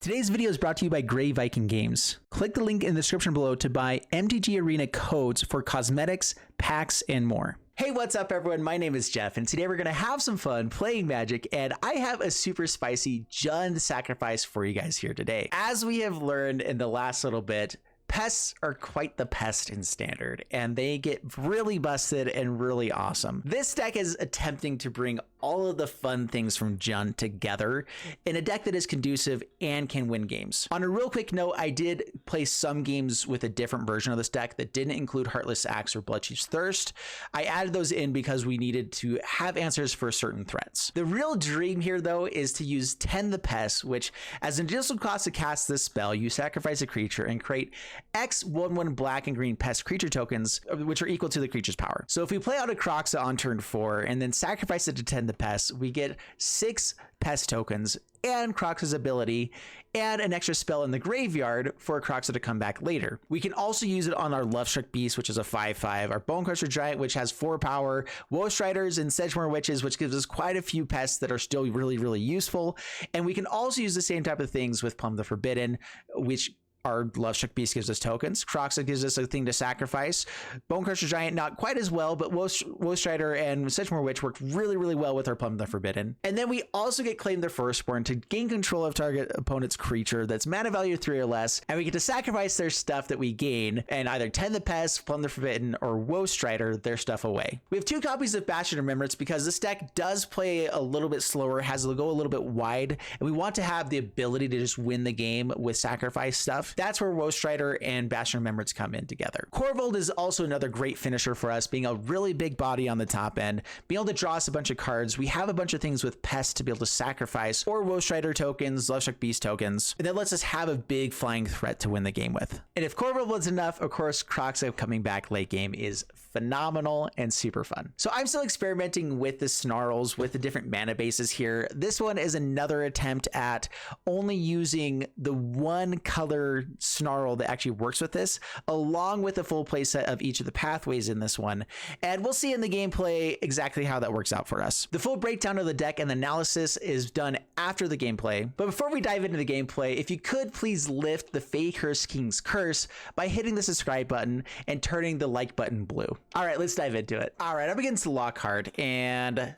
Today's video is brought to you by Grey Viking Games. Click the link in the description below to buy mtg Arena codes for cosmetics, packs, and more. Hey, what's up everyone? My name is Jeff, and today we're gonna have some fun playing Magic, and I have a super spicy Jund sacrifice for you guys here today. As we have learned in the last little bit, pests are quite the pest in Standard, and they get really busted and really awesome. This deck is attempting to bring all of the fun things from Jund together in a deck that is conducive and can win games. On a real quick note, I did play some games with a different version of this deck that didn't include Heartless Axe or Bloodchief's Thirst. I added those in because we needed to have answers for certain threats. The real dream here though is to use Tend the Pest, which as an additional cost to cast this spell, you sacrifice a creature and create X 1/1 black and green pest creature tokens, which are equal to the creature's power. So if we play out a Kroxa on turn 4 and then sacrifice it to Tend the Pest, we get 6 pest tokens and Kroxa's ability and an extra spell in the graveyard for a Kroxa to come back later. We can also use it on our Lovestruck Beast, which is a 5/5, our Bonecrusher Giant, which has 4 power, Woestriders and Sedgemoor Witches, which gives us quite a few pests that are still really useful. And we can also use the same type of things with Plum the Forbidden, which our Lovestruck Beast gives us tokens. Kroxa gives us a thing to sacrifice. Bonecrusher Giant, not quite as well, but Woestrider and Sedgemoor Witch work really well with our Plum the Forbidden. And then we also get Claim the Firstborn to gain control of target opponent's creature that's mana value 3 or less, and we get to sacrifice their stuff that we gain and either Tend the Pest, Plum the Forbidden, or Woestrider their stuff away. We have 2 copies of Bastion of Remembrance because this deck does play a little bit slower, has to go a little bit wide, and we want to have the ability to just win the game with sacrifice stuff. That's where Woestrider and Bastion of Remembrance come in together. Korvold is also another great finisher for us, being a really big body on the top end, being able to draw us a bunch of cards. We have a bunch of things with Pest to be able to sacrifice, or Woestrider tokens, Lovestruck Beast tokens, and that lets us have a big flying threat to win the game with. And if Korvold was enough, of course, Kroxa coming back late game is phenomenal and super fun. So I'm still experimenting with the snarls, with the different mana bases here. This one is another attempt at only using the one color snarl that actually works with this, along with a full playset of each of the pathways in this one. And we'll see in the gameplay exactly how that works out for us. The full breakdown of the deck and analysis is done after the gameplay. But before we dive into the gameplay, if you could please lift the Fey Curse King's Curse by hitting the subscribe button and turning the like button blue. All right, let's dive into it. All right, I'm against Lockhart, and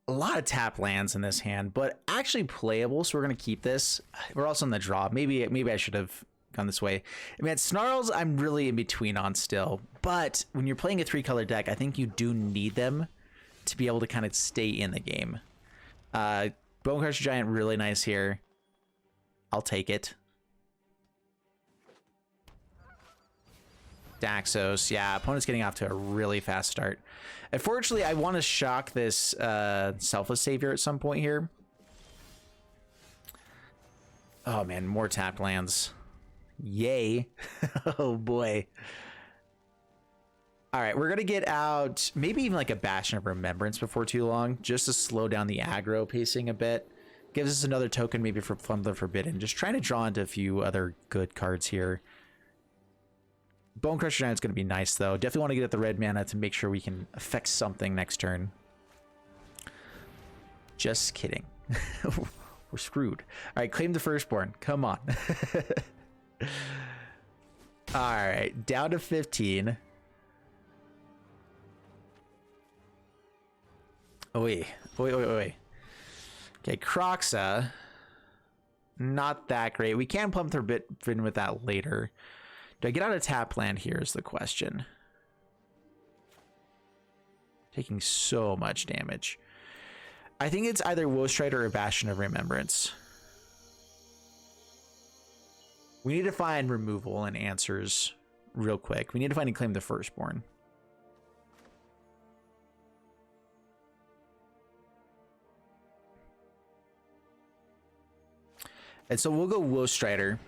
a lot of tap lands in this hand, but actually playable, so we're gonna keep this. We're also in the draw. Maybe I should have gone this way. I mean, Snarls I'm really in between on still, but when you're playing a 3-color deck, I think you do need them to be able to kind of stay in the game. Bonecrusher Giant, really nice here. I'll take it. Daxos, yeah, opponent's getting off to a really fast start. Unfortunately, I want to shock this Selfless Savior at some point here. Oh man, more tapped lands. Yay. Oh boy. All right, we're gonna get out maybe even like a Bastion of Remembrance before too long, just to slow down the aggro pacing a bit. Gives us another token maybe for Plum the Forbidden. Just trying to draw into a few other good cards here. Bonecrusher Giant's going to be nice, though. Definitely want to get at the red mana to make sure we can affect something next turn. Just kidding. We're screwed. All right, Claim the Firstborn. Come on. All right, down to 15. Oh, wait. Wait. Okay, Kroxa. Not that great. We can Plum the Forbidden with that later. Do I get out of tap land here is the question. Taking so much damage. I think it's either Woestrider or Bastion of Remembrance. We need to find removal and answers real quick. We need to find and claim the Firstborn. And so we'll go Woestrider.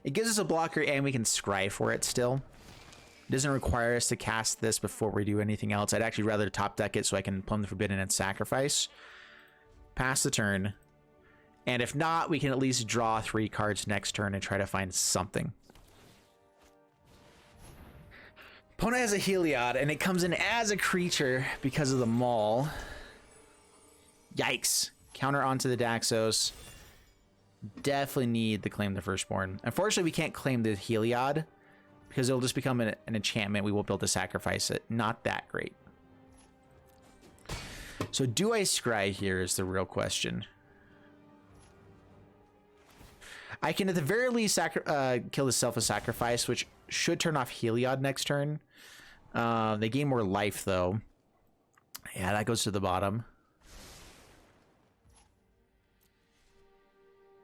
It gives us a blocker and we can scry for it still. It doesn't require us to cast this before we do anything else. I'd actually rather top deck it so I can Plum the Forbidden and sacrifice. Pass the turn. And if not, we can at least draw 3 cards next turn and try to find something. Opponent has a Heliod and it comes in as a creature because of the Maul. Yikes. Counter onto the Daxos. Definitely need the Claim the Firstborn. Unfortunately, we can't claim the Heliod because it'll just become an enchantment. We won't be able to sacrifice it. Not that great. So do I scry here is the real question. I can at the very least kill the Self-a-Sacrifice, which should turn off Heliod next turn. They gain more life, though. Yeah, that goes to the bottom.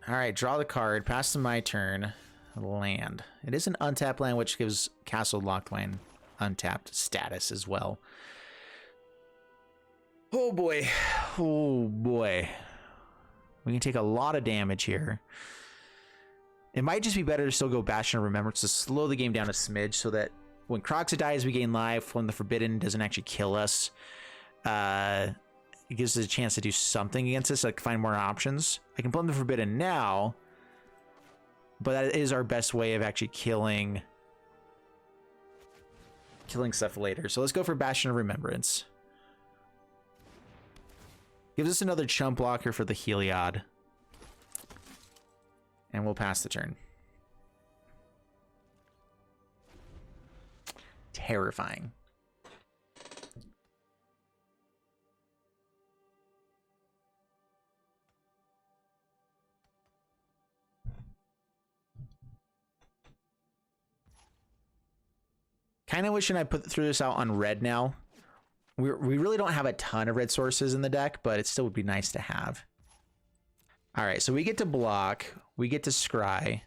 All right, draw the card. Pass to my turn. Land. It is an untapped land, which gives Castle Locthwain untapped status as well. Oh, boy. Oh, boy. We can take a lot of damage here. It might just be better to still go Bastion of Remembrance to slow the game down a smidge so that when Kroxa dies, we gain life. When the Forbidden doesn't actually kill us, it gives us a chance to do something against us, like find more options. I can plumb the Forbidden now, but that is our best way of actually killing stuff later. So let's go for Bastion of Remembrance. Gives us another chump blocker for the Heliod. And we'll pass the turn. Terrifying. Kind of wishing I threw this out on red now. We really don't have a ton of red sources in the deck, but it still would be nice to have. All right, so we get to block. We get to scry.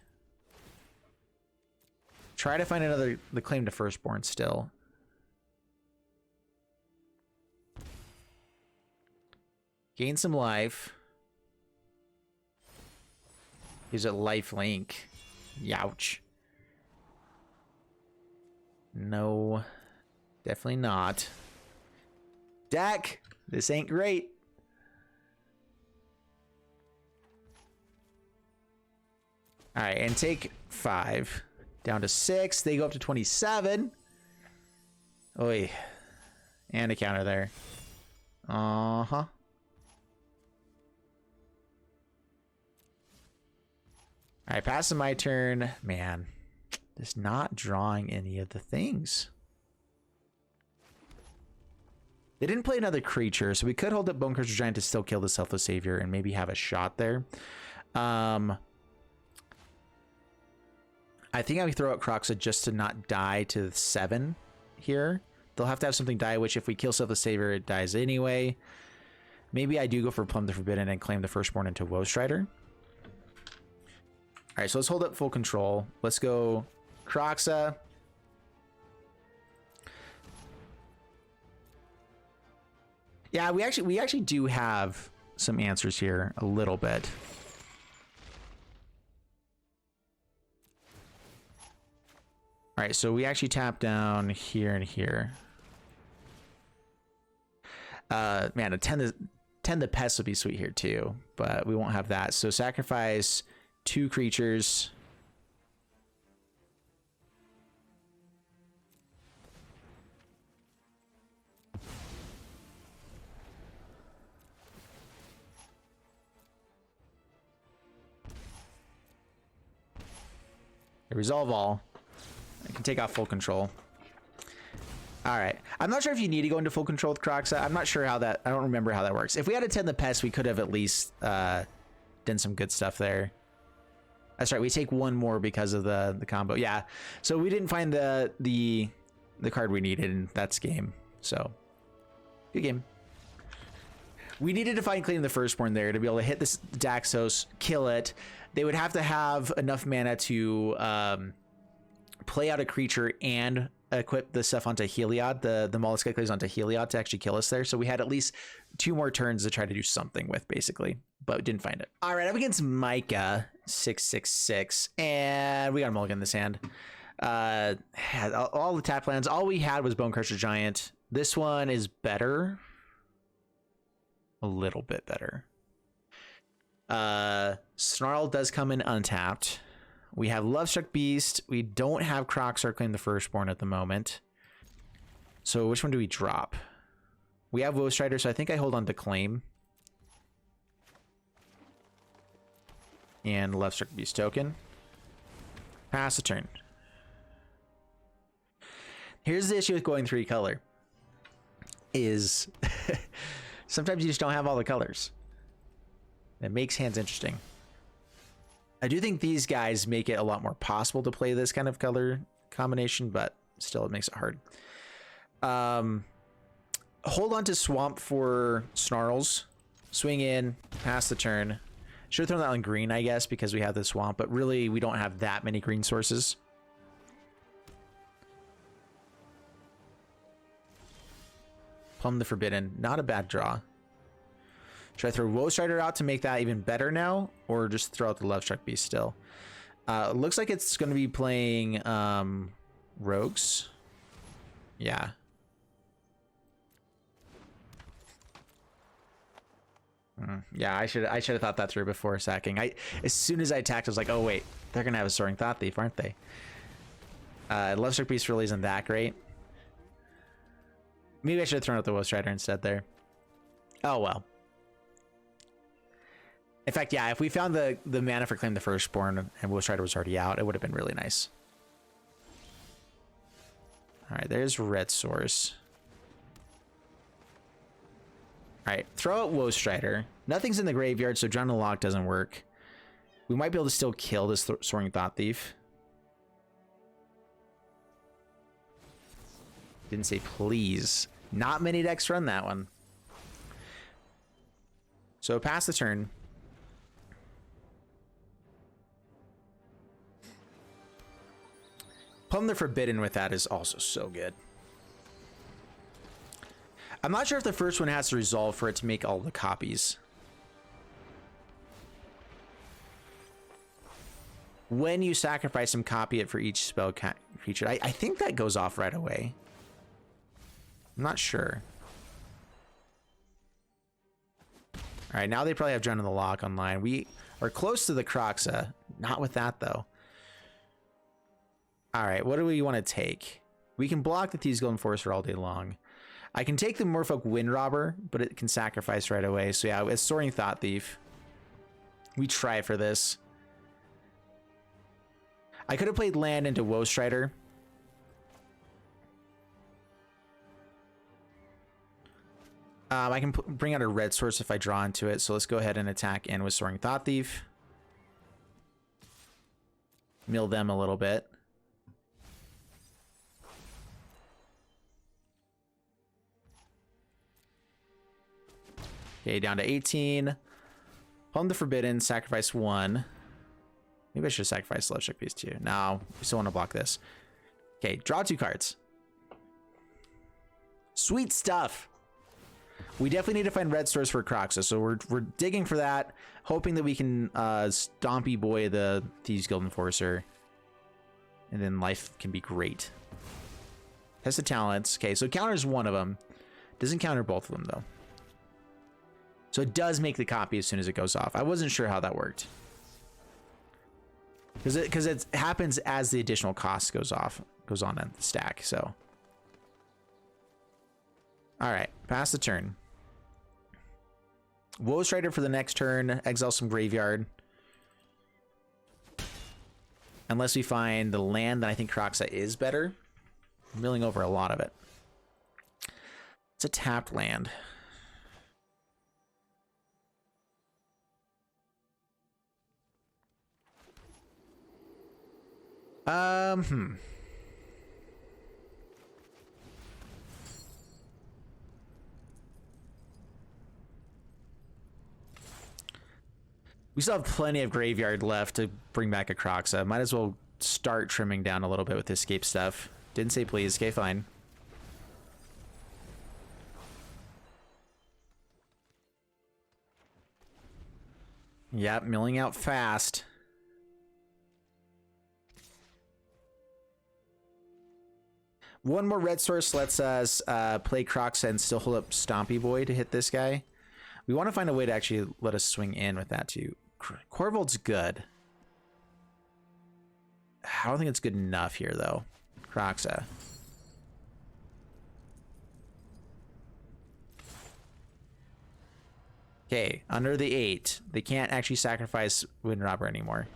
Try to find the Claim to Firstborn still. Gain some life. Use a life link. Youch. No, definitely not. Deck, this ain't great. All right, and take 5 down to 6. They go up to 27. Oy, and a counter there. All right, passing my turn. Man, just not drawing any of the things. They didn't play another creature, so we could hold up Bonecrusher Giant to still kill the Selfless Savior and maybe have a shot there. I think I would throw out Kroxa just to not die to 7 here. They'll have to have something die, which if we kill Selfless Savior, it dies anyway. Maybe I do go for Plumb the Forbidden and claim the Firstborn into Woe Strider. All right, so let's hold up full control. Let's go Kroxa. Yeah, we actually do have some answers here a little bit. All right, so we actually tap down here and here. Man, a 10 the PEST would be sweet here too, but we won't have that. So sacrifice 2 creatures. Resolve all. I can take off full control. All right. I'm not sure if you need to go into full control with Kroxa. I'm not sure how that... I don't remember how that works. If we had a 10 the PEST, we could have at least done some good stuff there. That's right. We take 1 more because of the combo. Yeah. So we didn't find the card we needed, and that's game. So, good game. We needed to find Claim the Firstborn there to be able to hit this Daxos, kill it. They would have to have enough mana to play out a creature and equip the stuff onto Heliod, the Mollusk Eccles onto Heliod to actually kill us there. So we had at least 2 more turns to try to do something with, basically, but didn't find it. All right, up against Micah, 666, and we got a mulligan in this hand. All the tap lands, all we had was Bonecrusher Giant. This one is better. A little bit better. Snarl does come in untapped. We have Lovestruck Beast. We don't have Kroxa or Claim the Firstborn at the moment. So which one do we drop? We have Woe Strider, so I think I hold on to Claim. and left Struck Beast token. Pass the turn. Here's the issue with going 3 color. Is sometimes you just don't have all the colors. It makes hands interesting. I do think these guys make it a lot more possible to play this kind of color combination, but still it makes it hard. Hold on to Swamp for Snarls. Swing in, pass the turn. Should have thrown that on green, I guess, because we have the Swamp, but really we don't have that many green sources. Plumb the Forbidden, not a bad draw. Should I throw Woe Strider out to make that even better now, or just throw out the Love Struck Beast still? It looks like it's going to be playing Rogues. Yeah. Yeah, I should have thought that through before sacking. As soon as I attacked, I was like, oh wait, they're gonna have a Soaring Thought Thief, aren't they? Love Struck Beast really isn't that great. Maybe I should have thrown out the Woe Strider instead there. Oh well. In fact, yeah, if we found the mana for Claim the Firstborn and Woe Strider was already out, it would have been really nice. All right, there's Red Source. All right, throw out Woe Strider. Nothing's in the graveyard, so Drown in the Loch doesn't work. We might be able to still kill this Soaring Thought Thief. Didn't say please. Not many decks run that one. So pass the turn. Plumb the Forbidden with that is also so good. I'm not sure if the first one has to resolve for it to make all the copies. When you sacrifice them, copy it for each spell creature. I think that goes off right away. I'm not sure. All right, now they probably have Drown in the Loch online. We are close to the Croxa. Not with that, though. All right, what do we want to take? We can block the Thieves Guild Enforcer all day long. I can take the Moorfolk Wind Robber, but it can sacrifice right away. So yeah, it's Soaring Thought Thief. We try for this. I could have played land into Woe Strider. I can bring out a red source if I draw into it. So let's go ahead and attack in with Soaring Thought Thief. Mill them a little bit. Okay, down to 18. Plumb the Forbidden, sacrifice 1. Maybe I should have sacrificed Love Struck Beast too. No, we still want to block this. Okay, draw 2 cards. Sweet stuff. We definitely need to find red source for Croxa, so we're digging for that, hoping that we can Stompy Boy the Thieves Guild Enforcer, and then life can be great. Test the talents. Okay, so it counters one of them. Doesn't counter both of them though. So it does make the copy as soon as it goes off. I wasn't sure how that worked. Because it happens as the additional cost goes on in the stack, so. Alright, pass the turn. Woe Strider for the next turn, exile some graveyard. Unless we find the land, then I think Croxa is better. I'm milling over a lot of it. It's a tapped land. We still have plenty of graveyard left to bring back a Croxa. Might as well start trimming down a little bit with escape stuff. Didn't say please. Okay, fine. Yep, milling out fast. One more red source lets us play Croxa and still hold up Stompy Boy to hit this guy. We want to find a way to actually let us swing in with that too. Corvold's good. I don't think it's good enough here though. Croxa. Okay, under the 8. They can't actually sacrifice Wind Robber anymore.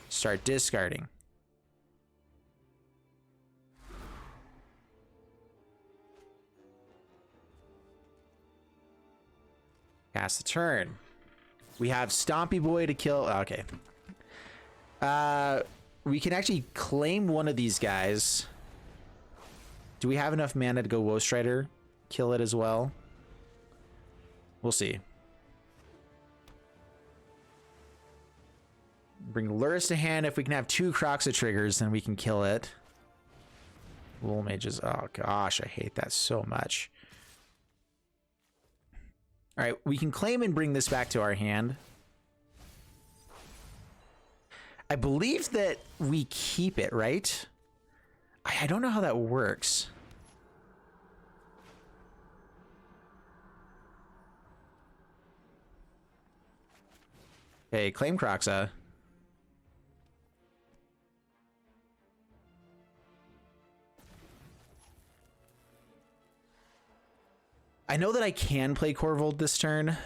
Start discarding. Pass the turn. We have Stompy Boy to kill. Okay. We can actually claim one of these guys. Do we have enough mana to go Woe Strider? Kill it as well? We'll see. Bring Luris to hand. If we can have 2 Croxa triggers, then we can kill it. Wool Mages. Oh gosh, I hate that so much. All right, we can claim and bring this back to our hand. I believe that we keep it, right? I don't know how that works. Okay, claim Croxa. I know that I can play Corvold this turn.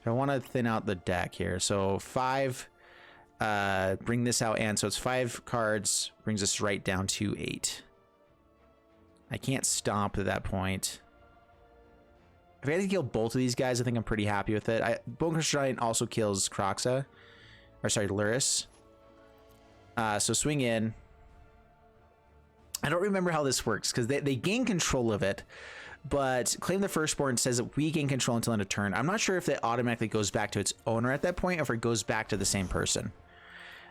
I want to thin out the deck here. So 5, bring this out, and so it's 5 cards, brings us right down to 8. I can't stomp at that point. If I had to kill both of these guys, I think I'm pretty happy with it. Bone Crusher Giant also kills Croxa. Or sorry, Luris. So swing in. I don't remember how this works, because they gain control of it, but Claim the Firstborn says that we gain control until end of turn. I'm not sure if it automatically goes back to its owner at that point, or if it goes back to the same person.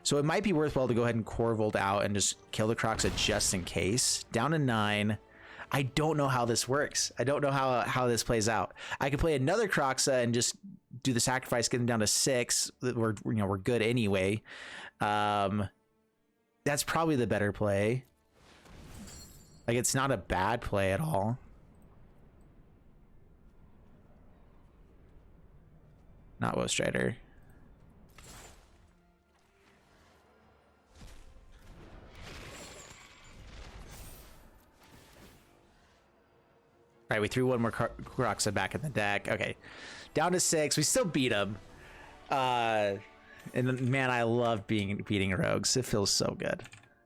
So it might be worthwhile to go ahead and Corvold out and just kill the Croxa just in case. Down to 9. I don't know how this works. I don't know how this plays out. I could play another Croxa and just do the sacrifice, get them down to 6. We're good anyway. That's probably the better play. Like, it's not a bad play at all. Not Woe Strider. All right, we threw one more Croxa back in the deck. Okay, down to 6. We still beat him. And man, I love beating rogues. It feels so good.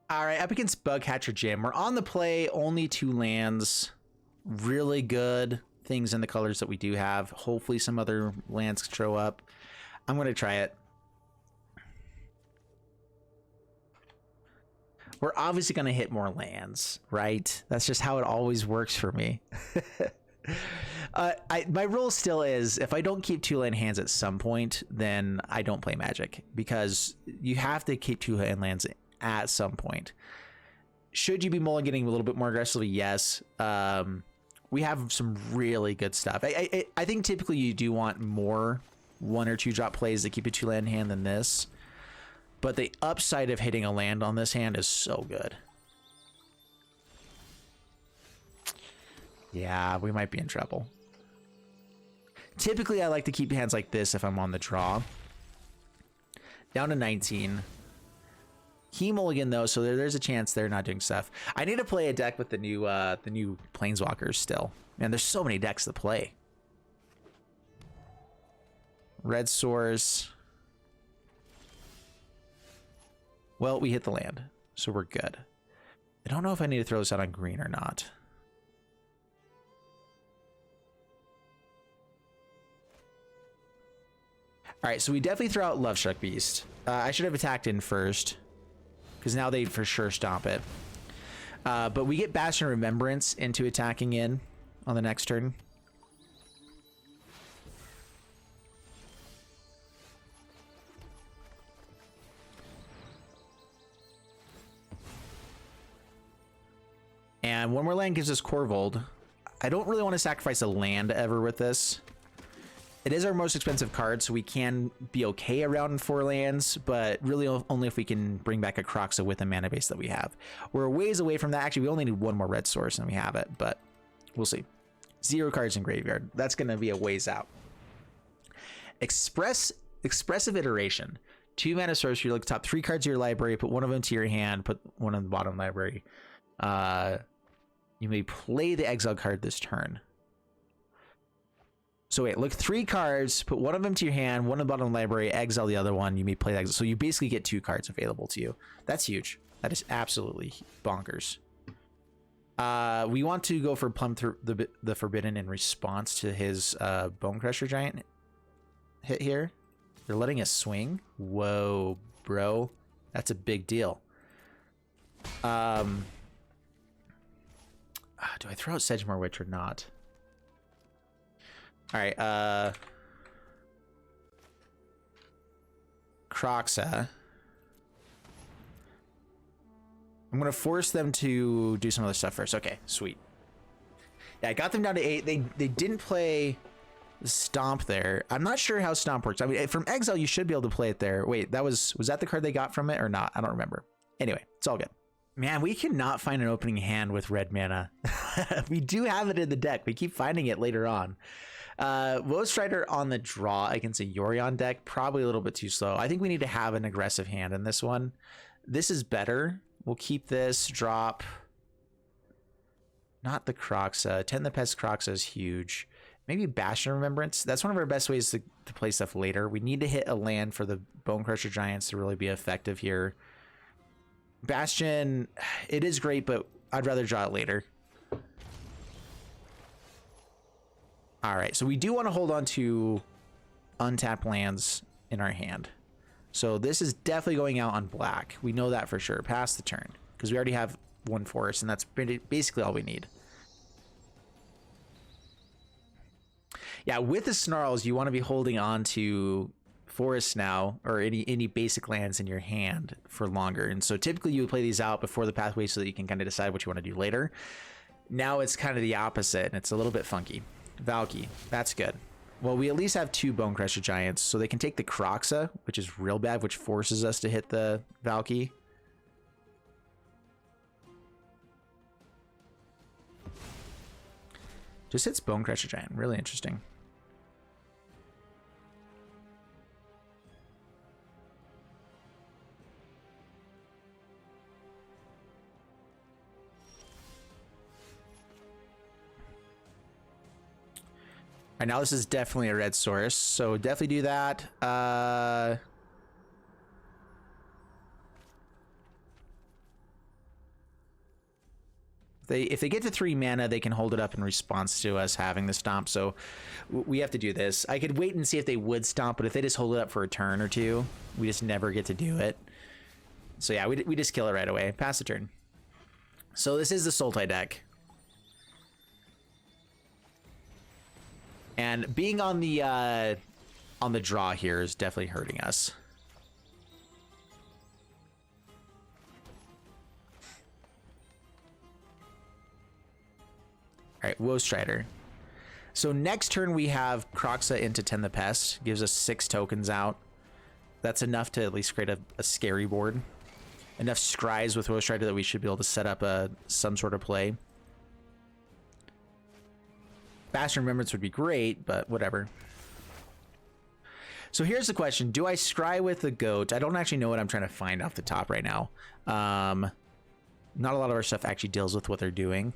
All right, up against Bugcatcher Jim. We're on the play, only 2 lands. Really good things in the colors that we do have. Hopefully some other lands show up. I'm going to try it. We're obviously going to hit more lands, right? That's just how it always works for me. My rule still is, if I don't keep 2-land hands at some point, then I don't play Magic, because you have to keep 2-hand lands at some point. Should you be mulliganing a little bit more aggressively? Yes. We have some really good stuff. I think typically you do want more 1 or 2 drop plays that keep a 2-land hand than this, but the upside of hitting a land on this hand is so good. Yeah, we might be in trouble. Typically I like to keep hands like this if I'm on the draw. Down to 19. He mulligan though, so there's a chance they're not doing stuff. I need to play a deck with the new Planeswalkers still. Man, there's so many decks to play. Red Source. Well, we hit the land, so we're good. I don't know if I need to throw this out on green or not. All right, so we definitely throw out Lovestruck Beast. I should have attacked in first, because now they for sure stomp it. But we get Bastion Remembrance into attacking in on the next turn. And one more land gives us Corvold. I don't really want to sacrifice a land ever with this. It is our most expensive card, so we can be okay around 4 lands, but really only if we can bring back a Croxa with the mana base that we have. We're a ways away from that. Actually, we only need 1 more red source and we have it, but we'll see. 0 cards in graveyard. That's going to be a ways out. Expressive Iteration. 2 mana sorcery. Look, top 3 cards of your library. Put 1 of them to your hand. Put 1 on the bottom library. You may play the exile card this turn. So wait, look, 3 cards, put one of them to your hand, one in the bottom of the library, exile the other one, you may play the exile. So you basically get 2 cards available to you. That's huge. That is absolutely bonkers. We want to go for Plumb Through the Forbidden in response to his Bone Crusher Giant hit here. They're letting us swing. Whoa, bro. That's a big deal. Do I throw out Sedgemoor Witch or not? All right, Croxa. I'm gonna force them to do some other stuff first. Okay, sweet. Yeah, I got them down to 8. They didn't play Stomp there. I'm not sure how Stomp works. I mean, from exile you should be able to play it there. Wait, was that the card they got from it or not? I don't remember. Anyway, it's all good. Man, we cannot find an opening hand with red mana. We do have it in the deck. We keep finding it later on. Woe Strider on the draw against a Yorion deck, probably a little bit too slow. I think we need to have an aggressive hand in this one. This is better. We'll keep this, drop. Not the Croxa. Tend the Pest Croxa is huge. Maybe Bastion Remembrance. That's one of our best ways to play stuff later. We need to hit a land for the Bone Crusher Giants to really be effective here. Bastion, it is great, but I'd rather draw it later. All right, so we do want to hold on to untapped lands in our hand. So this is definitely going out on black. We know that for sure. Pass the turn, because we already have 1 forest, and that's basically all we need. Yeah, with the Snarls, you want to be holding on to forests now, or any basic lands in your hand for longer. And so typically you would play these out before the pathway so that you can kind of decide what you want to do later. Now it's kind of the opposite, and it's a little bit funky. Valky, that's good. Well, we at least have 2 Bone Crusher Giants, so they can take the Croxa, which is real bad, which forces us to hit the Valky. Just hits Bone Crusher Giant. Really interesting. All right, now this is definitely a red source, so definitely do that. If they get to 3 mana, they can hold it up in response to us having the stomp, so we have to do this. I could wait and see if they would stomp, but if they just hold it up for a turn or 2, we just never get to do it. So yeah, we just kill it right away. Pass the turn. So this is the Sultai deck. And being on the draw here is definitely hurting us. All right, Woe Strider. So next turn we have Croxa into Tend the Pest. Gives us 6 tokens out. That's enough to at least create a scary board. Enough scries with Woe Strider that we should be able to set up some sort of play. Bastion Remembrance would be great, but whatever. So here's the question. Do I scry with the goat? I don't actually know what I'm trying to find off the top right now. Not a lot of our stuff actually deals with what they're doing.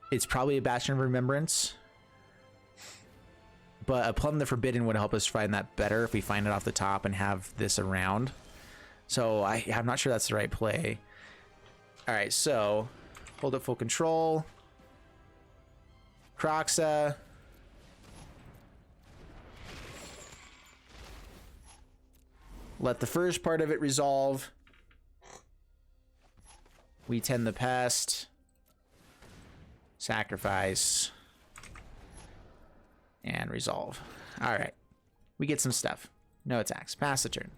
It's probably a Bastion of Remembrance. But a Plumb the Forbidden would help us find that better if we find it off the top and have this around. So I'm not sure that's the right play. All right, so hold up full control. Croxa. Let the first part of it resolve. We Tend the Pest. Sacrifice. And resolve. All right. We get some stuff. No attacks. Pass the turn.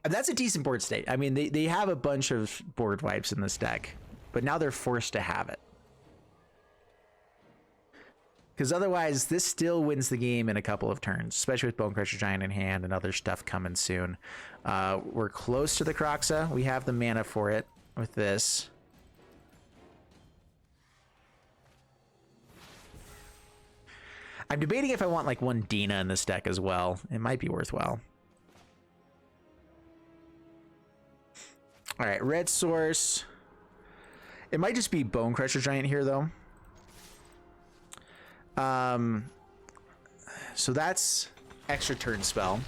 And that's a decent board state. I mean, they have a bunch of board wipes in this deck, but now they're forced to have it. Because otherwise, this still wins the game in a couple of turns, especially with Bone Crusher Giant in hand and other stuff coming soon. We're close to the Croxa. We have the mana for it with this. I'm debating if I want like 1 Dina in this deck as well. It might be worthwhile. All right, red source. It might just be Bone Crusher Giant here, though. So that's extra turn spell.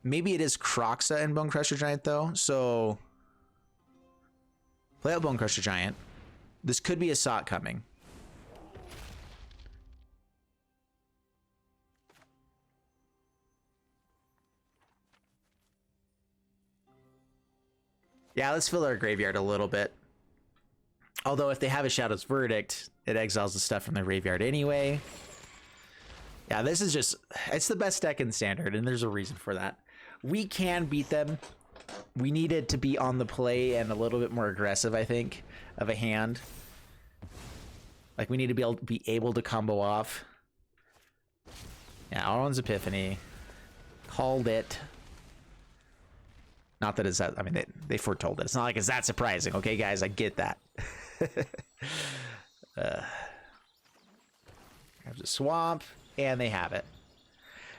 Maybe it is Croxa and Bone Crusher Giant though. So play out Bone Crusher Giant. This could be a Sot coming. Yeah, let's fill our graveyard a little bit. Although if they have a Shadow's Verdict, it exiles the stuff from the graveyard anyway. Yeah, this is just, it's the best deck in Standard, and there's a reason for that. We can beat them. We needed to be on the play and a little bit more aggressive, I think, of a hand. Like, we need to be able to combo off. Yeah, Auron's Epiphany. Called it. Not that it's that, I mean, they foretold it. It's not like it's that surprising. Okay, guys, I get that. Have the swamp, and they have it.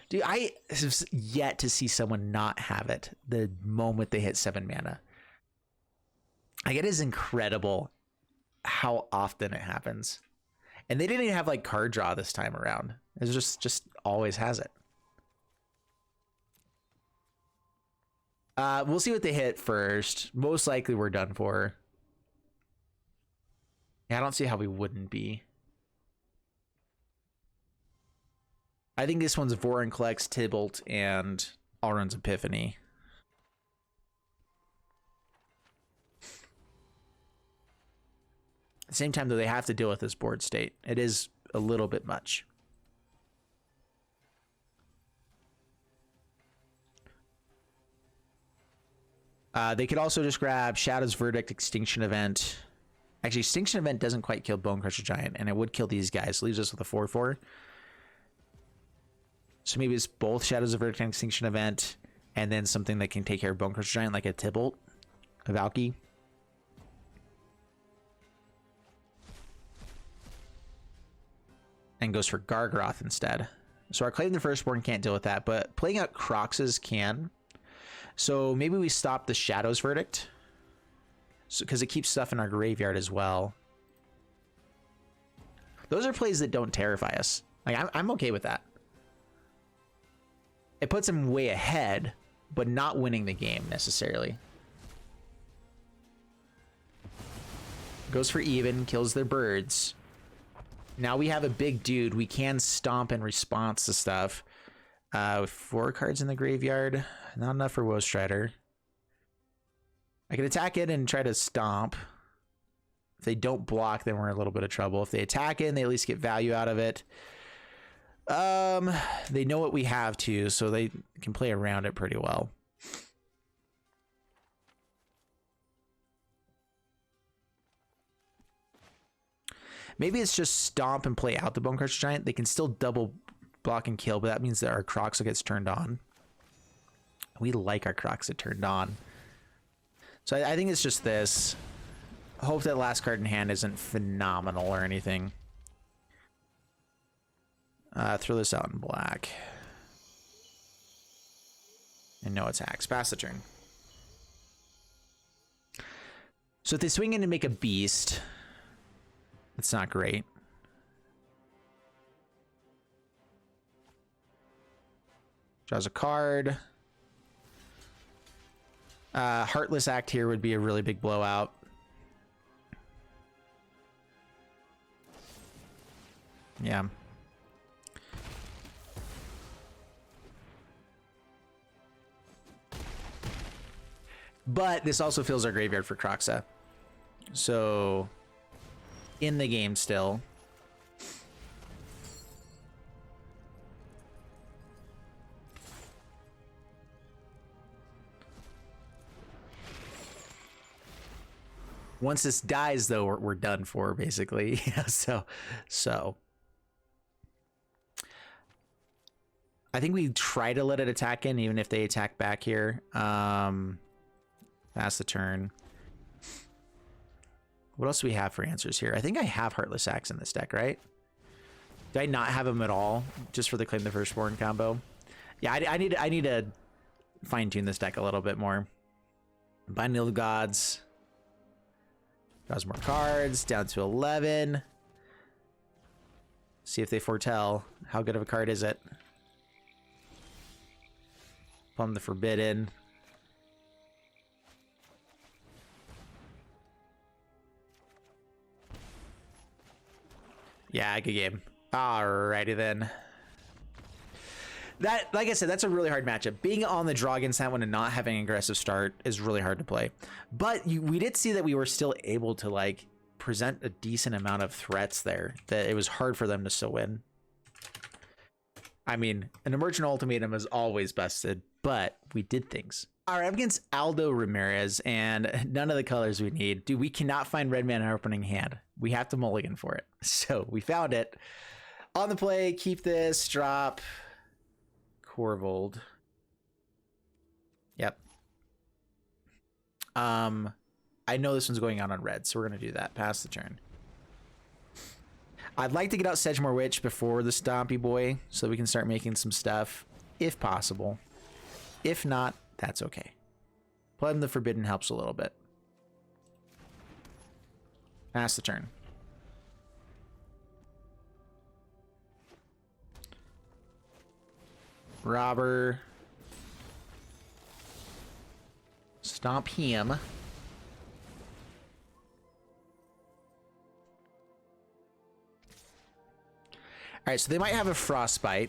Dude, I have yet to see someone not have it the moment they hit 7 mana. Like, it is incredible how often it happens. And they didn't even have, like, card draw this time around. It's just always has it. We'll see what they hit first. Most likely we're done for. Yeah, I don't see how we wouldn't be. I think this one's Vorinclex, Tibalt, and Auron's Epiphany. At the same time, though, they have to deal with this board state. It is a little bit much. They could also just grab Shadow's Verdict, Extinction Event. Actually, Extinction Event doesn't quite kill Bone Crusher Giant, and it would kill these guys. Leaves us with a 4/4. So maybe it's both Shadows of Verdict and Extinction Event, and then something that can take care of Bone Crusher Giant, like a Tibalt, a Valky. And goes for Gargaroth instead. So our Claim the Firstborn can't deal with that, but playing out Croxes can. So maybe we stop the Shadow's Verdict, because it keeps stuff in our graveyard as well. Those are plays that don't terrify us. Like, I'm okay with that. It puts him way ahead, but not winning the game necessarily. Goes for even, kills their birds. Now we have a big dude. We can stomp in response to stuff. With 4 cards in the graveyard. Not enough for Woe Strider. I can attack it and try to stomp. If they don't block, then we're in a little bit of trouble. If they attack it, they at least get value out of it. They know what we have too, so they can play around it pretty well. Maybe it's just stomp and play out the Bone Crusher Giant. They can still double block and kill, but that means that our Croxa gets turned on. We like our Croxa turned on. So I think it's just this. Hope that last card in hand isn't phenomenal or anything. Throw this out in black. And no attacks. Pass the turn. So if they swing in to make a beast, it's not great. Draws a card. Heartless Act here would be a really big blowout. Yeah. But this also fills our graveyard for Croxa. So, in the game still. Once this dies, though, we're done for, basically. So I think we try to let it attack in, even if they attack back here. Pass the turn. What else do we have for answers here? I think I have Heartless Axe in this deck, right? Did I not have him at all, just for the Claim the Firstborn combo? Yeah, I need to fine-tune this deck a little bit more. Binding of the Gods. Draws more cards, down to 11. See if they foretell. How good of a card is it? Plumb the Forbidden. Yeah, good game. Alrighty then. That, like I said, that's a really hard matchup. Being on the draw against that one and not having an aggressive start is really hard to play. But we did see that we were still able to like present a decent amount of threats there. That it was hard for them to still win. I mean, an Emergent Ultimatum is always busted, but we did things. All right, I'm against Aldo Ramirez, and none of the colors we need. Dude, we cannot find red mana in our opening hand. We have to mulligan for it. So we found it. On the play, keep this, drop Corvold. Yep. I know this one's going out on red, so we're going to do that. Pass the turn. I'd like to get out Sedgemoor Witch before the Stompy Boy so we can start making some stuff, if possible. If not, that's okay. Plum the Forbidden helps a little bit. Pass the turn. Robber. Stomp him. All right, so they might have a Frostbite.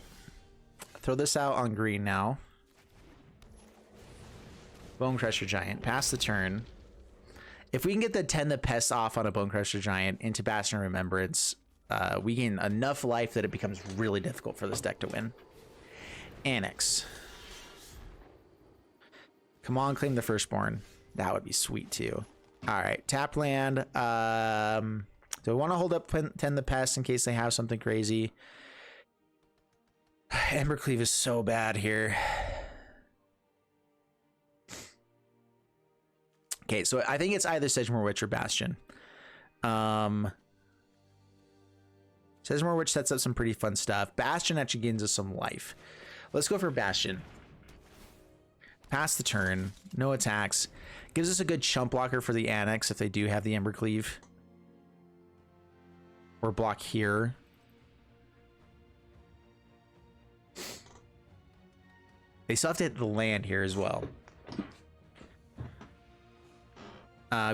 Throw this out on green now. Bone Crusher Giant. Pass the turn. If we can get the 10 the Pest off on a Bone Crusher Giant into Bastion of Remembrance, we gain enough life that it becomes really difficult for this deck to win. Annex. Come on, claim the Firstborn. That would be sweet too. All right, tap land. Do I want to hold up 10 the Pest in case they have something crazy? Embercleave is so bad here. Okay, so I think it's either Sedgemoor Witch or Bastion. Sedgemoor Witch sets up some pretty fun stuff. Bastion actually gains us some life. Let's go for Bastion. Pass the turn. No attacks. Gives us a good chump blocker for the Annex if they do have the Embercleave. Or block here. They still have to hit the land here as well.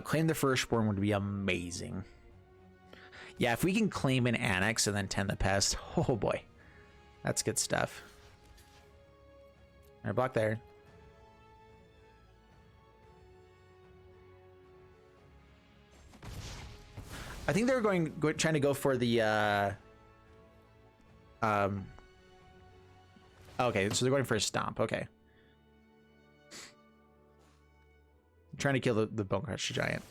Claim the Firstborn would be amazing. Yeah, if we can claim an Annex and then 10 the Pest, oh boy. That's good stuff. All right, block there. I think they were trying to go for the okay, so they're going for a stomp. Okay. I'm trying to kill the Bone Crusher Giant.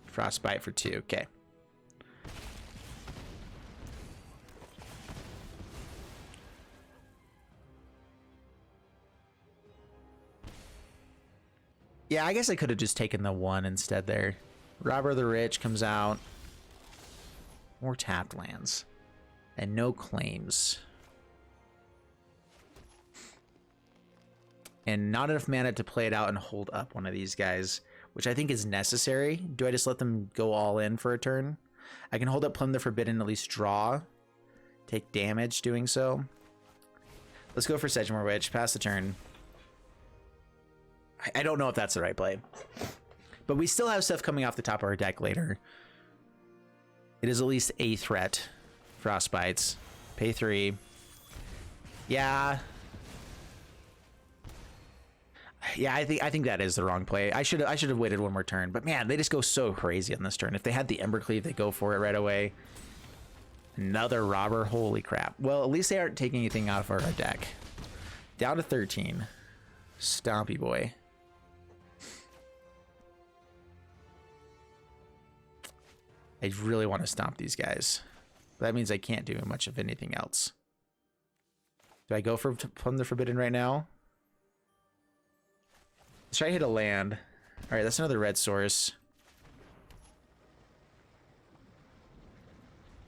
Frostbite for 2. Okay. Yeah, I guess I could have just taken the 1 instead there. Robber the Rich comes out. More tapped lands. And no claims. And not enough mana to play it out and hold up one of these guys, which I think is necessary. Do I just let them go all in for a turn? I can hold up Plum the Forbidden, at least draw. Take damage doing so. Let's go for Sedgemoor Witch. Pass the turn. I don't know if that's the right play. But we still have stuff coming off the top of our deck later. It is at least a threat. Frostbites. Pay 3. Yeah. Yeah, I think that is the wrong play. I should have waited one more turn. But man, they just go so crazy on this turn. If they had the Embercleave, they go for it right away. Another Robber. Holy crap. Well, at least they aren't taking anything out of our deck. Down to 13. Stompy Boy. I really want to stomp these guys. That means I can't do much of anything else. Do I go for Plum the Forbidden right now? Let's try to hit a land. All right, that's another red source.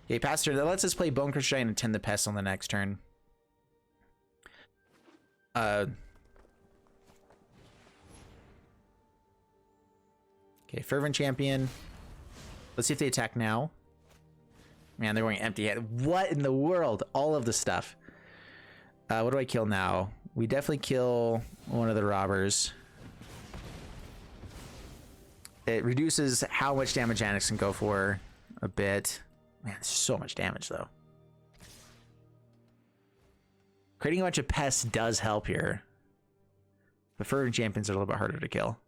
Okay, pass turn. That lets us play Bone Crusher Giant and 10 the Pest on the next turn. Okay, Fervent Champion. Let's see if they attack now. Man, they're going empty-handed. What in the world? All of the stuff. What do I kill now? We definitely kill one of the robbers. It reduces how much damage Annex can go for a bit. Man, there's so much damage, though. Creating a bunch of pests does help here. But Fervent Champions are a little bit harder to kill.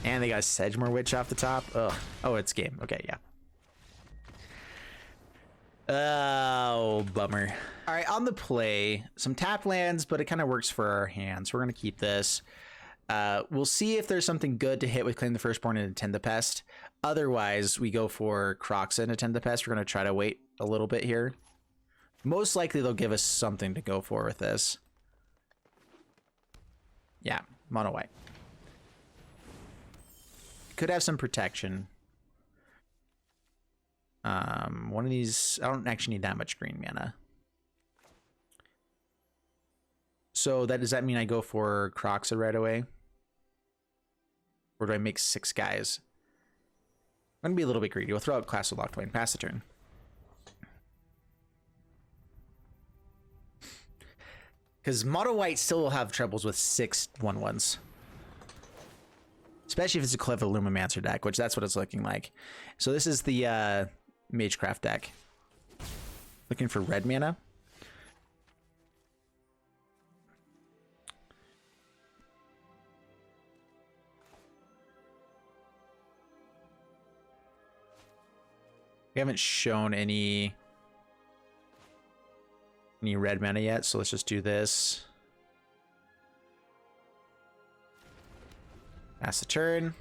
And they got a Sedgemoor Witch off the top. Ugh. Oh, it's game. Okay, yeah. Oh, bummer. All right, on the play, some tap lands, but it kind of works for our hands. We're going to keep this. We'll see if there's something good to hit with Claim the Firstborn and Attend the Pest. Otherwise, we go for Croxa and Attend the Pest. We're going to try to wait a little bit here. Most likely, they'll give us something to go for with this. Yeah, mono white. Could have some protection. One of these, I don't actually need that much green mana. So does that mean I go for Croxa right away? Or do I make 6 guys? I'm gonna be a little bit greedy. We'll throw out Class of Locked Away and pass the turn. Because mono white still will have troubles with 6 1/1s. Especially if it's a Clever Lumimancer deck, which that's what it's looking like. So this is the Magecraft deck. Looking for red mana. We haven't shown any red mana yet, so let's just do this. Pass the turn.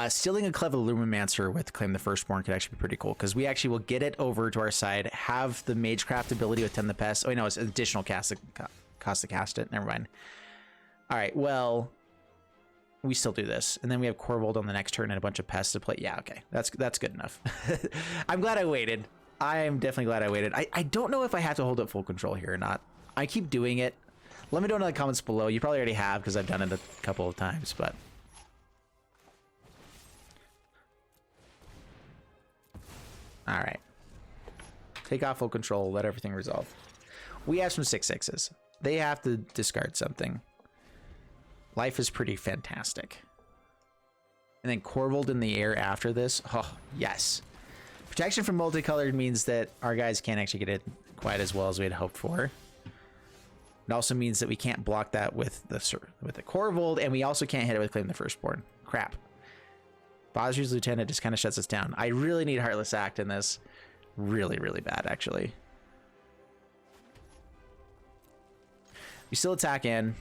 Stealing a Clever Lumimancer with Claim the Firstborn could actually be pretty cool, because we actually will get it over to our side, have the Magecraft ability with Attend the Pest. Oh, no, it's additional cost to cast it. Never mind. All right, well, we still do this. And then we have Corvold on the next turn and a bunch of pests to play. Yeah, okay. That's good enough. I'm glad I waited. I'm definitely glad I waited. I don't know if I have to hold up full control here or not. I keep doing it. Let me know in the comments below. You probably already have, because I've done it a couple of times, but... All right. Take off full control. Let everything resolve. We have some 6/6s. They have to discard something. Life is pretty fantastic. And then Corvold in the air after this. Oh, yes. Protection from multicolored means that our guys can't actually get it quite as well as we had hoped for. It also means that we can't block that with the Corvold, and we also can't hit it with Claim the Firstborn. Crap. Bosri's Lieutenant just kind of shuts us down. I really need Heartless Act in this. Really, really bad, actually. We still attack in.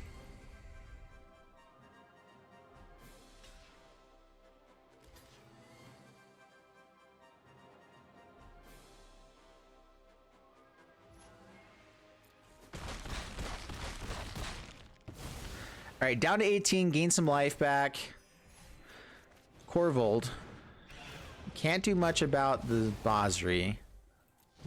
All right, down to 18, gain some life back. Corvold. Can't do much about the Bosri,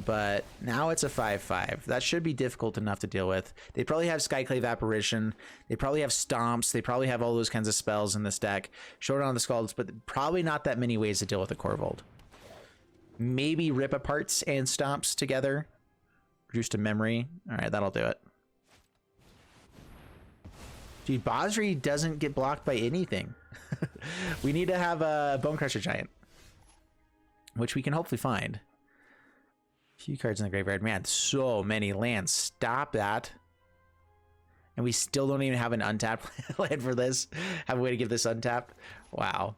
but now it's a 5/5. That should be difficult enough to deal with. They probably have Skyclave Apparition. They probably have Stomps. They probably have all those kinds of spells in this deck. Showdown on the Skulls, but probably not that many ways to deal with a Corvold. Maybe Rip Aparts and Stomps together. Reduce to memory. All right, that'll do it. Dude, Bosri doesn't get blocked by anything. We need to have a Bone Crusher Giant, which we can hopefully find. A few cards in the graveyard. Man, so many lands. Stop that. And we still don't even have an untapped land for this. Have a way to give this untapped. Wow.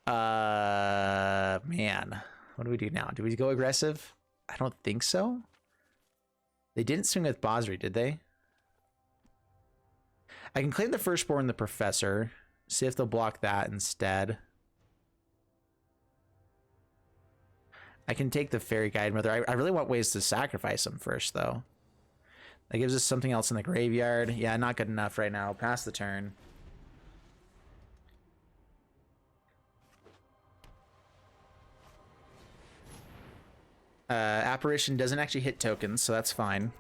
Man. What do we do now? Do we go aggressive? I don't think so. They didn't swing with Bosri, did they? I can claim the Firstborn, the Professor. See if they'll block that instead. I can take the Fairy Guide Mother. I really want ways to sacrifice them first, though. That gives us something else in the graveyard. Yeah, not good enough right now. Pass the turn. Apparition doesn't actually hit tokens, so that's fine.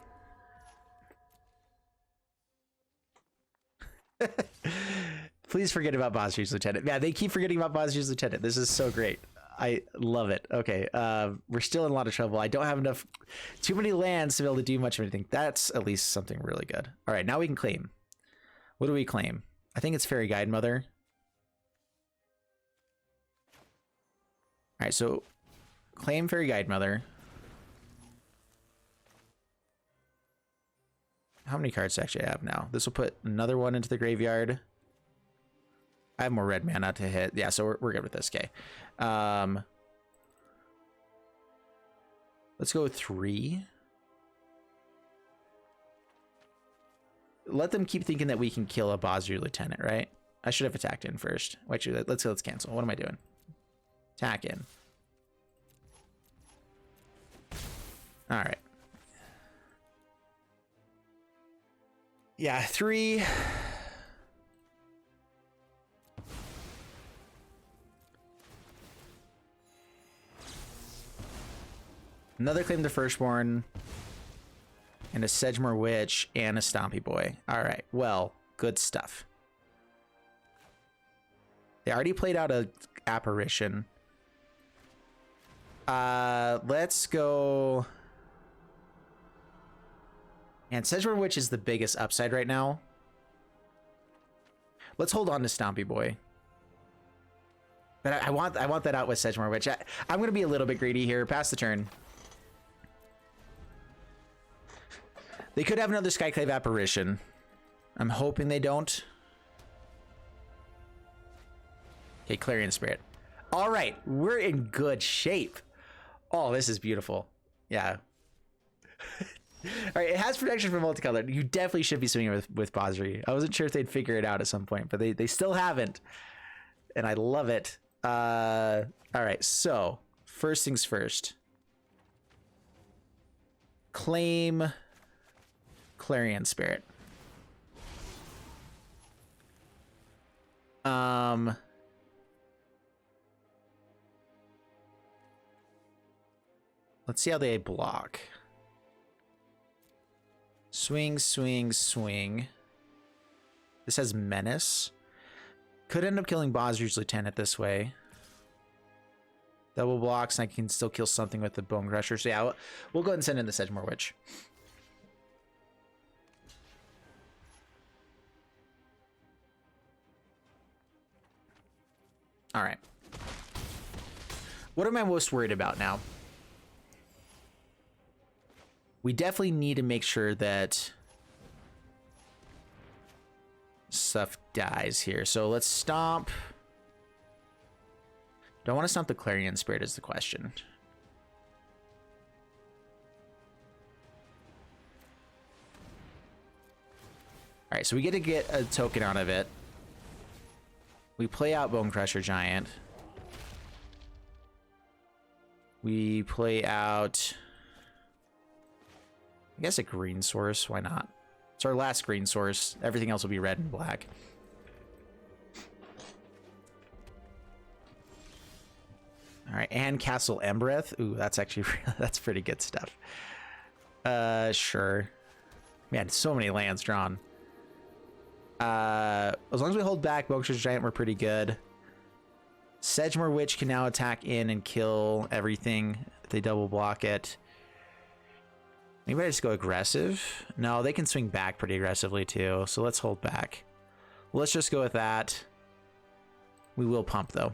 Please forget about Bosri's Lieutenant. Yeah, they keep forgetting about Bosri's Lieutenant. This is so great. I love it. Okay, we're still in a lot of trouble. I don't have too many lands to be able to do much of anything. That's at least something really good. All right, now we can claim. What do we claim? I think it's Fairy Guide Mother. All right, so claim Fairy Guide Mother. How many cards do I actually have now? This will put another one into the graveyard. I have more red mana to hit. Yeah, so we're good with this. Okay. Let's go with 3. Let them keep thinking that we can kill a Bosri Lieutenant, right? I should have attacked in first. Actually, let's cancel. What am I doing? Attack in. All right. Yeah, 3. Another Claim the Firstborn, and a Sedgemoor Witch, and a Stompy Boy. All right, well, good stuff. They already played out a Apparition. Let's go. And Sedgemoor Witch is the biggest upside right now. Let's hold on to Stompy Boy. But I want that out with Sedgemoor Witch. I'm going to be a little bit greedy here. Pass the turn. They could have another Skyclave Apparition. I'm hoping they don't. Okay, Clarion Spirit. All right, we're in good shape. Oh, this is beautiful. Yeah. All right, it has protection from multicolor. You definitely should be swinging with Bosri. I wasn't sure if they'd figure it out at some point, but they still haven't. And I love it. All right, so first things first. Claim Clarion Spirit. Let's see how they block. Swing, swing, swing. This has Menace. Could end up killing Bosri's Lieutenant this way. Double blocks, and I can still kill something with the Bone Crusher. So yeah, we'll go ahead and send in the Sedgemoor Witch. All right. What am I most worried about now? We definitely need to make sure that stuff dies here. So let's stomp. Do I want to stomp the Clarion Spirit is the question. All right, so we get to get a token out of it. We play out Bone Crusher Giant. We play out, I guess, a green source. Why not? It's our last green source. Everything else will be red and black. All right, and Castle Embereth. Ooh, that's actually that's pretty good stuff. Sure. Man, so many lands drawn. As long as we hold back Bone Crusher Giant, we're pretty good. Sedgemoor Witch can now attack in and kill everything if they double block it. Maybe I just go aggressive. No, they can swing back pretty aggressively too, so let's hold back. Let's just go with that. We will pump though.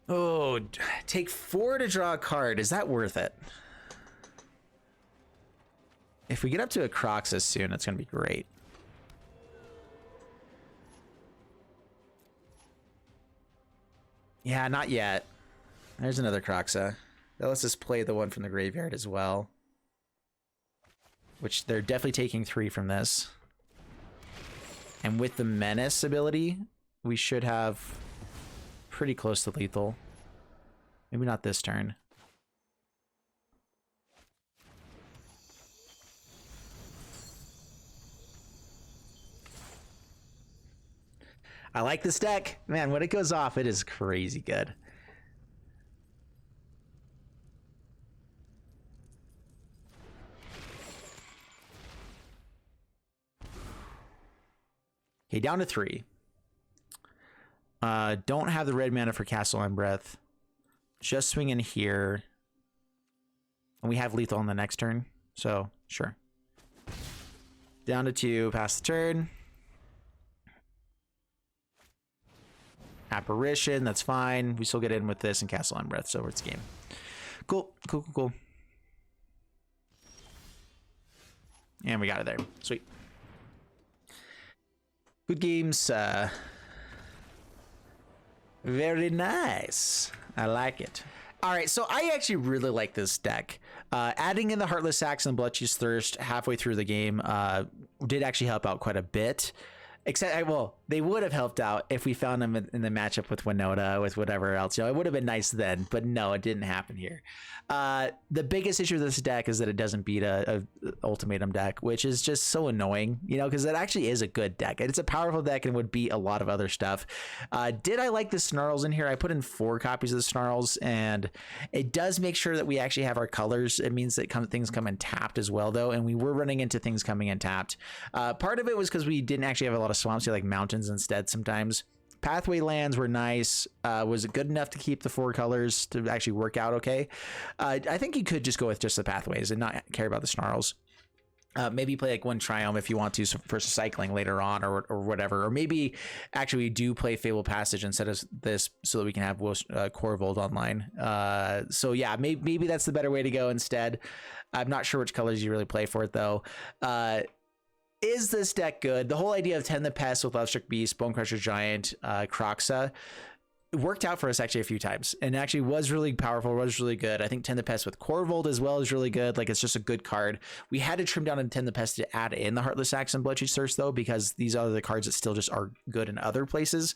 Oh, take 4 to draw a card. Is that worth it? If we get up to a Croxus soon, it's going to be great. Yeah, not yet. There's another Croxa. Let's just play the one from the graveyard as well. Which they're definitely taking 3 from this. And with the Menace ability, we should have pretty close to lethal. Maybe not this turn. I like this deck. Man, when it goes off, it is crazy good. Okay, down to 3. Don't have the red mana for Castle and Breath. Just swing in here. And we have lethal on the next turn, so sure. Down to 2, pass the turn. Apparition, that's fine. We still get in with this and Castle and Breath, so it's game. Cool. And we got it there. Sweet. Good games. Very nice. I like it. All right, so I actually really like this deck. Adding in the Heartless Axe and Bloodchief's Thirst halfway through the game did actually help out quite a bit. Except, well, they would have helped out if we found them in the matchup with Winota, with whatever else. You know, it would have been nice then, but no, it didn't happen here. The biggest issue with this deck is that it doesn't beat a ultimatum deck, which is just so annoying, you know, because it actually is a good deck. It's a powerful deck and would beat a lot of other stuff. Did I like the Snarls in here? I put in 4 copies of the Snarls, and it does make sure that we actually have our colors. It means that things come in tapped as well, though, and we were running into things coming in tapped. Part of it was because we didn't actually have a lot of swamps, like mountains instead sometimes. Pathway lands were nice. Was it good enough to keep the 4 colors to actually work out okay? I think you could just go with just the pathways and not care about the Snarls. Maybe play like 1 Triumph if you want to for cycling later on or whatever. Or maybe actually we do play Fable Passage instead of this so that we can have Corvold online. So yeah, maybe that's the better way to go instead. I'm not sure which colors you really play for it though. Is this deck good? The whole idea of Tend the Pest with Lovestruck Beast, Bonecrusher Giant, Croxa worked out for us actually a few times and actually was really powerful, was really good. I think Tend the Pest with Corvold as well is really good. Like, it's just a good card. We had to trim down and Tend the Pest to add in the Heartless Axe and Bloodchief's Thirst though, because these are the cards that still just are good in other places.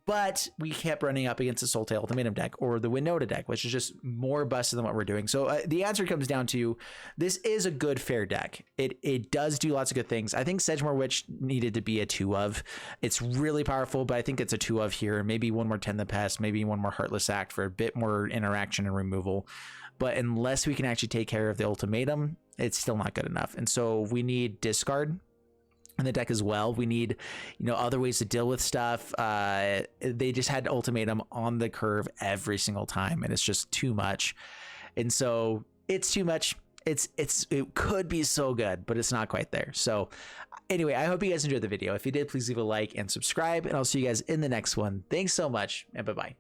But we kept running up against the Sultai Ultimatum deck or the Winota deck, which is just more busted than what we're doing. So the answer comes down to this is a good, fair deck. It does do lots of good things. I think Sedgemoor Witch needed to be a 2 of. It's really powerful, but I think it's a 2 of here. Maybe 1 more Tend the Pest, maybe 1 more Heartless Act for a bit more interaction and removal. But unless we can actually take care of the Ultimatum, it's still not good enough. And so we need discard in the deck as well. We need, you know, other ways to deal with stuff. They just had Ultimatum on the curve every single time, and it's just too much. And so it's too much. It could be so good, but it's not quite there. So anyway, I hope you guys enjoyed the video. If you did, please leave a like and subscribe, and I'll see you guys in the next one. Thanks so much, and bye-bye.